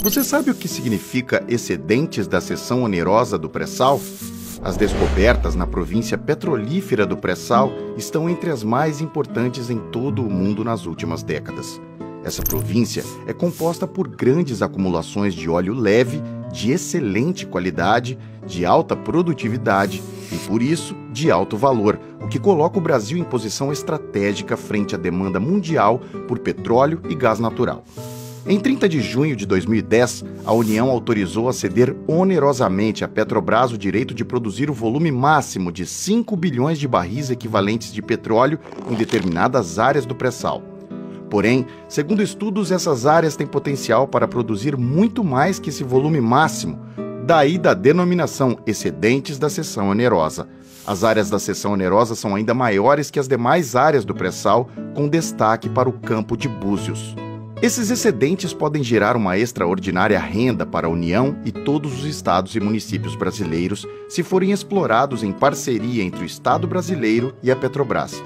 Você sabe o que significa excedentes da seção onerosa do pré-sal? As descobertas na província petrolífera do pré-sal estão entre as mais importantes em todo o mundo nas últimas décadas. Essa província é composta por grandes acumulações de óleo leve, de excelente qualidade, de alta produtividade e, por isso, de alto valor, o que coloca o Brasil em posição estratégica frente à demanda mundial por petróleo e gás natural. Em 30 de junho de 2010, a União autorizou a ceder onerosamente à Petrobras o direito de produzir o volume máximo de 5 bilhões de barris equivalentes de petróleo em determinadas áreas do pré-sal. Porém, segundo estudos, essas áreas têm potencial para produzir muito mais que esse volume máximo, daí da denominação excedentes da seção onerosa. As áreas da seção onerosa são ainda maiores que as demais áreas do pré-sal, com destaque para o campo de Búzios. Esses excedentes podem gerar uma extraordinária renda para a União e todos os estados e municípios brasileiros se forem explorados em parceria entre o Estado brasileiro e a Petrobras.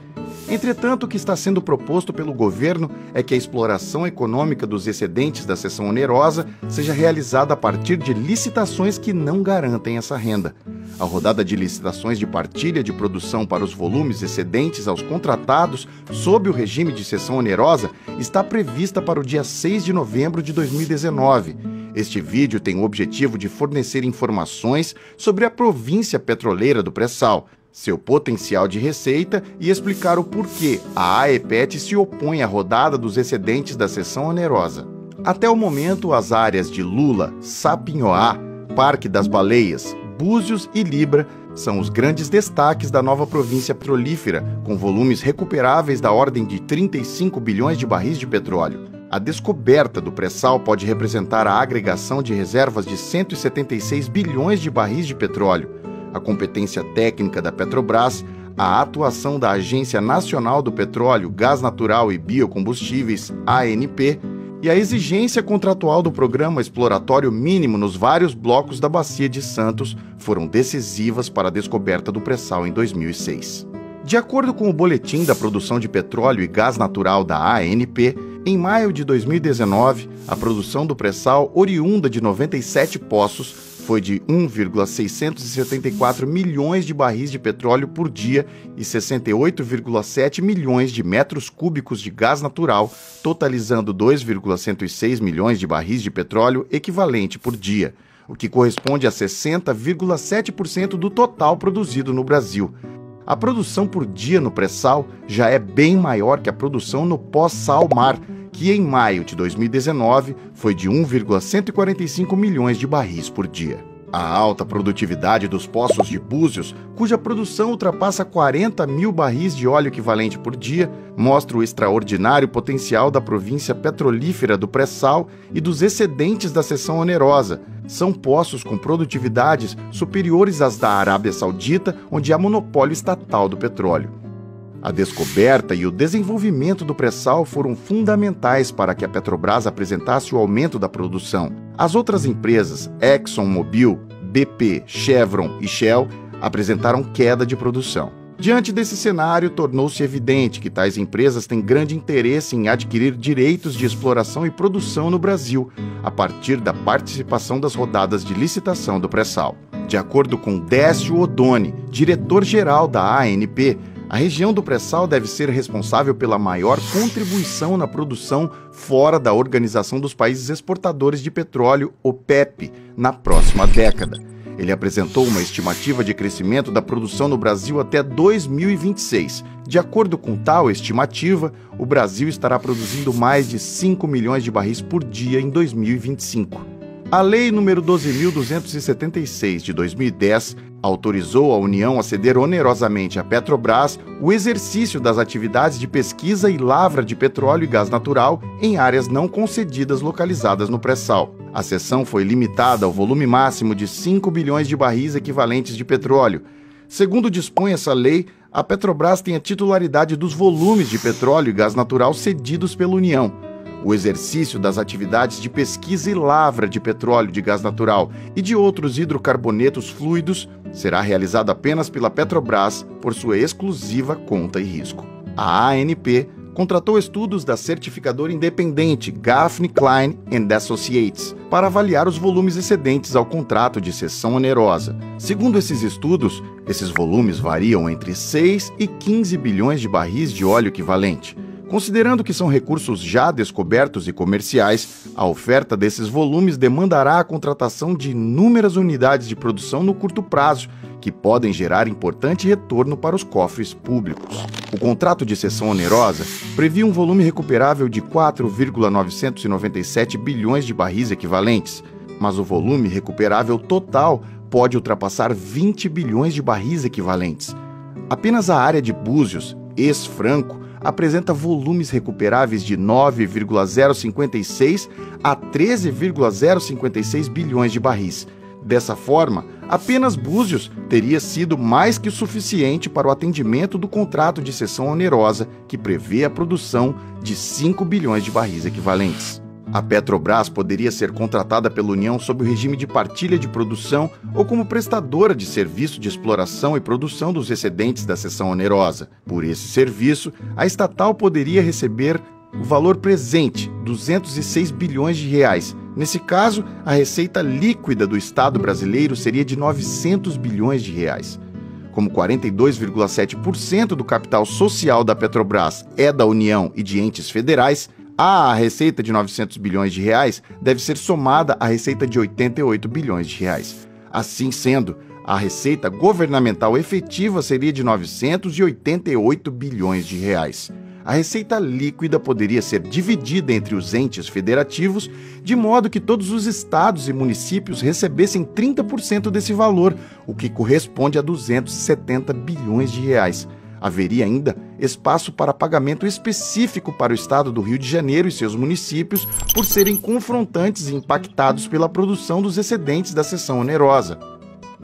Entretanto, o que está sendo proposto pelo governo é que a exploração econômica dos excedentes da seção onerosa seja realizada a partir de licitações que não garantem essa renda. A rodada de licitações de partilha de produção para os volumes excedentes aos contratados sob o regime de seção onerosa está prevista para o dia 6 de novembro de 2019. Este vídeo tem o objetivo de fornecer informações sobre a província petroleira do pré-sal, seu potencial de receita e explicar o porquê a AEPET se opõe à rodada dos excedentes da seção onerosa. Até o momento, as áreas de Lula, Sapinhoá, Parque das Baleias, Búzios e Libra são os grandes destaques da nova província petrolífera, com volumes recuperáveis da ordem de 35 bilhões de barris de petróleo. A descoberta do pré-sal pode representar a agregação de reservas de 176 bilhões de barris de petróleo. A competência técnica da Petrobras, a atuação da Agência Nacional do Petróleo, Gás Natural e Biocombustíveis, ANP, e a exigência contratual do Programa Exploratório Mínimo nos vários blocos da Bacia de Santos foram decisivas para a descoberta do pré-sal em 2006. De acordo com o Boletim da Produção de Petróleo e Gás Natural da ANP, em maio de 2019, a produção do pré-sal, oriunda de 97 poços, foi de 1,674 milhões de barris de petróleo por dia e 68,7 milhões de metros cúbicos de gás natural, totalizando 2,106 milhões de barris de petróleo equivalente por dia, o que corresponde a 60,7% do total produzido no Brasil. A produção por dia no pré-sal já é bem maior que a produção no pós-sal-mar, que em maio de 2019 foi de 1,145 milhões de barris por dia. A alta produtividade dos poços de Búzios, cuja produção ultrapassa 40 mil barris de óleo equivalente por dia, mostra o extraordinário potencial da província petrolífera do pré-sal e dos excedentes da seção onerosa. São poços com produtividades superiores às da Arábia Saudita, onde há monopólio estatal do petróleo. A descoberta e o desenvolvimento do pré-sal foram fundamentais para que a Petrobras apresentasse o aumento da produção. As outras empresas, ExxonMobil, BP, Chevron e Shell, apresentaram queda de produção. Diante desse cenário, tornou-se evidente que tais empresas têm grande interesse em adquirir direitos de exploração e produção no Brasil, a partir da participação das rodadas de licitação do pré-sal. De acordo com Décio Odoni, diretor-geral da ANP, a região do pré-sal deve ser responsável pela maior contribuição na produção fora da Organização dos Países Exportadores de Petróleo, OPEP, na próxima década. Ele apresentou uma estimativa de crescimento da produção no Brasil até 2026. De acordo com tal estimativa, o Brasil estará produzindo mais de 5 milhões de barris por dia em 2025. A Lei nº 12.276 de 2010 autorizou a União a ceder onerosamente à Petrobras o exercício das atividades de pesquisa e lavra de petróleo e gás natural em áreas não concedidas localizadas no pré-sal. A cessão foi limitada ao volume máximo de 5 bilhões de barris equivalentes de petróleo. Segundo dispõe essa lei, a Petrobras tem a titularidade dos volumes de petróleo e gás natural cedidos pela União. O exercício das atividades de pesquisa e lavra de petróleo, de gás natural e de outros hidrocarbonetos fluidos será realizado apenas pela Petrobras por sua exclusiva conta e risco. A ANP contratou estudos da certificadora independente Gaffney Klein & Associates para avaliar os volumes excedentes ao contrato de cessão onerosa. Segundo esses estudos, esses volumes variam entre 6 e 15 bilhões de barris de óleo equivalente. Considerando que são recursos já descobertos e comerciais, a oferta desses volumes demandará a contratação de inúmeras unidades de produção no curto prazo, que podem gerar importante retorno para os cofres públicos. O contrato de cessão onerosa previa um volume recuperável de 4,997 bilhões de barris equivalentes, mas o volume recuperável total pode ultrapassar 20 bilhões de barris equivalentes. Apenas a área de Búzios, ex-Franco, apresenta volumes recuperáveis de 9,056 a 13,056 bilhões de barris. Dessa forma, apenas Búzios teria sido mais que suficiente para o atendimento do contrato de cessão onerosa, que prevê a produção de 5 bilhões de barris equivalentes. A Petrobras poderia ser contratada pela União sob o regime de partilha de produção ou como prestadora de serviço de exploração e produção dos excedentes da cessão onerosa. Por esse serviço, a estatal poderia receber o valor presente, 206 bilhões de reais. Nesse caso, a receita líquida do Estado brasileiro seria de 900 bilhões de reais. Como 42,7% do capital social da Petrobras é da União e de entes federais, a receita de 900 bilhões de reais deve ser somada à receita de 88 bilhões de reais. Assim sendo, a receita governamental efetiva seria de 988 bilhões de reais. A receita líquida poderia ser dividida entre os entes federativos, de modo que todos os estados e municípios recebessem 30% desse valor, o que corresponde a 270 bilhões de reais. Haveria ainda espaço para pagamento específico para o estado do Rio de Janeiro e seus municípios por serem confrontantes e impactados pela produção dos excedentes da cessão onerosa.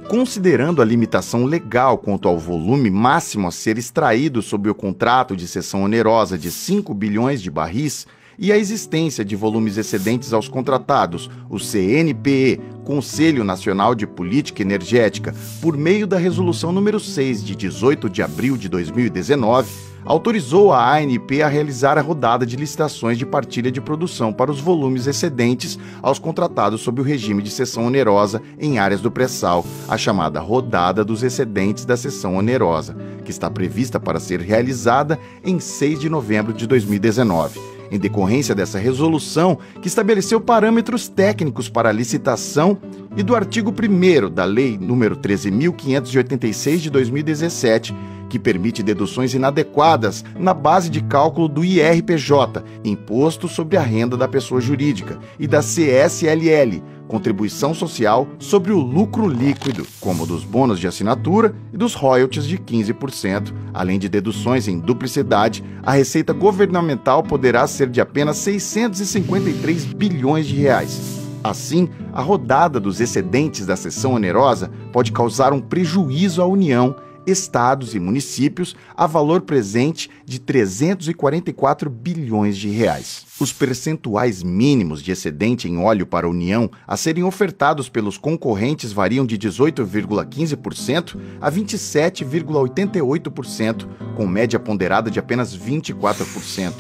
Considerando a limitação legal quanto ao volume máximo a ser extraído sob o contrato de cessão onerosa de 5 bilhões de barris e a existência de volumes excedentes aos contratados, o CNPE, Conselho Nacional de Política Energética, por meio da Resolução número 6 de 18 de abril de 2019, autorizou a ANP a realizar a rodada de licitações de partilha de produção para os volumes excedentes aos contratados sob o regime de cessão onerosa em áreas do pré-sal, a chamada Rodada dos Excedentes da Cessão Onerosa, que está prevista para ser realizada em 6 de novembro de 2019. Em decorrência dessa resolução, que estabeleceu parâmetros técnicos para a licitação, e do artigo 1º da Lei nº 13.586 de 2017, que permite deduções inadequadas na base de cálculo do IRPJ, Imposto sobre a Renda da Pessoa Jurídica, e da CSLL, Contribuição Social sobre o Lucro Líquido, como dos bônus de assinatura e dos royalties de 15%, além de deduções em duplicidade, a receita governamental poderá ser de apenas 653 bilhões de reais. Assim, a rodada dos excedentes da cessão onerosa pode causar um prejuízo à União, estados e municípios a valor presente de 344 bilhões de reais. Os percentuais mínimos de excedente em óleo para a União a serem ofertados pelos concorrentes variam de 18,15% a 27,88%, com média ponderada de apenas 24%.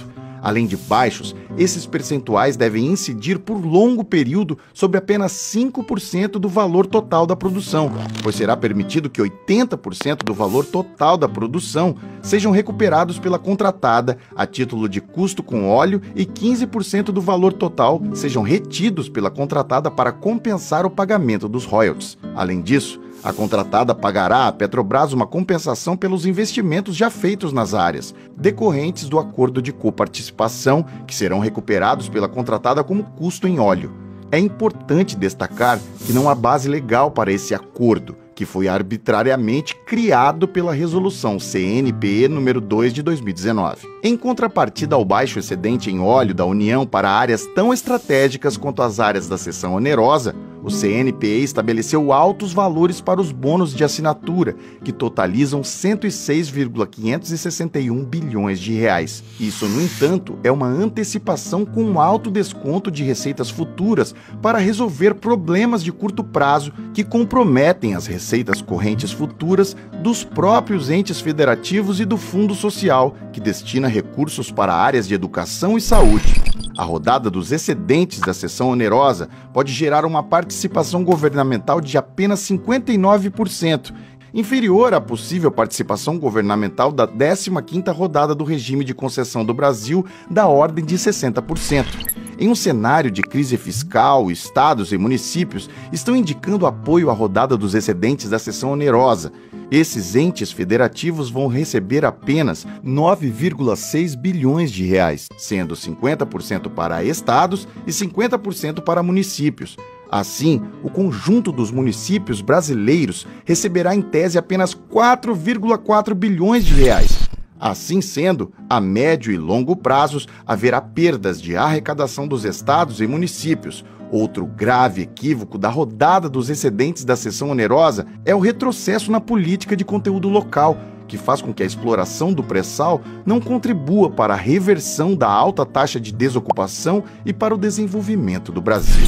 Além de baixos, esses percentuais devem incidir por longo período sobre apenas 5% do valor total da produção, pois será permitido que 80% do valor total da produção sejam recuperados pela contratada a título de custo com óleo e 15% do valor total sejam retidos pela contratada para compensar o pagamento dos royalties. Além disso, a contratada pagará à Petrobras uma compensação pelos investimentos já feitos nas áreas, decorrentes do acordo de coparticipação, que serão recuperados pela contratada como custo em óleo. É importante destacar que não há base legal para esse acordo, que foi arbitrariamente criado pela Resolução CNPE número 2 de 2019. Em contrapartida ao baixo excedente em óleo da União para áreas tão estratégicas quanto as áreas da cessão onerosa, O CNPE estabeleceu altos valores para os bônus de assinatura, que totalizam 106,561 bilhões de reais. Isso, no entanto, é uma antecipação com um alto desconto de receitas futuras para resolver problemas de curto prazo que comprometem as receitas correntes futuras dos próprios entes federativos e do Fundo Social, que destina recursos para áreas de educação e saúde. A rodada dos excedentes da sessão onerosa pode gerar uma participação governamental de apenas 59%, inferior à possível participação governamental da 15ª rodada do regime de concessão do Brasil, da ordem de 60%. Em um cenário de crise fiscal, estados e municípios estão indicando apoio à rodada dos excedentes da sessão onerosa. Esses entes federativos vão receber apenas 9,6 bilhões de reais, sendo 50% para estados e 50% para municípios. Assim, o conjunto dos municípios brasileiros receberá em tese apenas 4,4 bilhões de reais. Assim sendo, a médio e longo prazos haverá perdas de arrecadação dos estados e municípios. Outro grave equívoco da rodada dos excedentes da sessão onerosa é o retrocesso na política de conteúdo local, que faz com que a exploração do pré-sal não contribua para a reversão da alta taxa de desocupação e para o desenvolvimento do Brasil.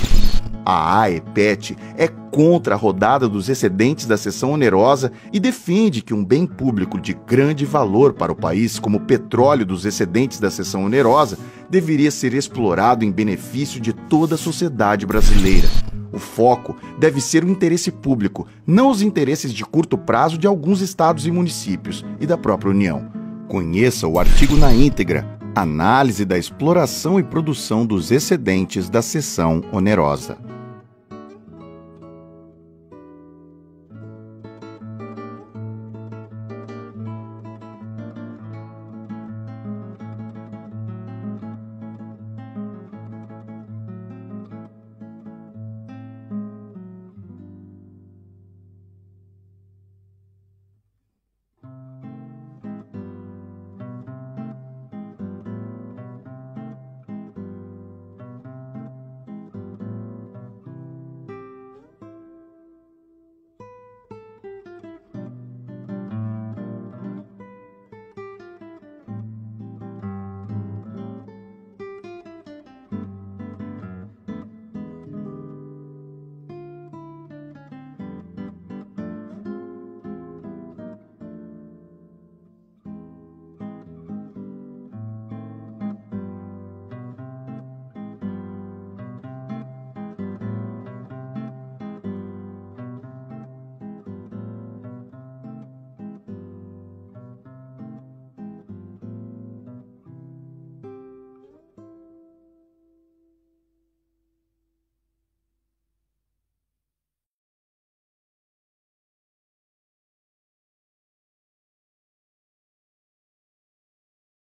A AEPET é contra a rodada dos excedentes da sessão onerosa e defende que um bem público de grande valor para o país, como o petróleo dos excedentes da sessão onerosa, deveria ser explorado em benefício de toda a sociedade brasileira. O foco deve ser o interesse público, não os interesses de curto prazo de alguns estados e municípios e da própria União. Conheça o artigo na íntegra: Análise da exploração e produção dos excedentes da sessão onerosa.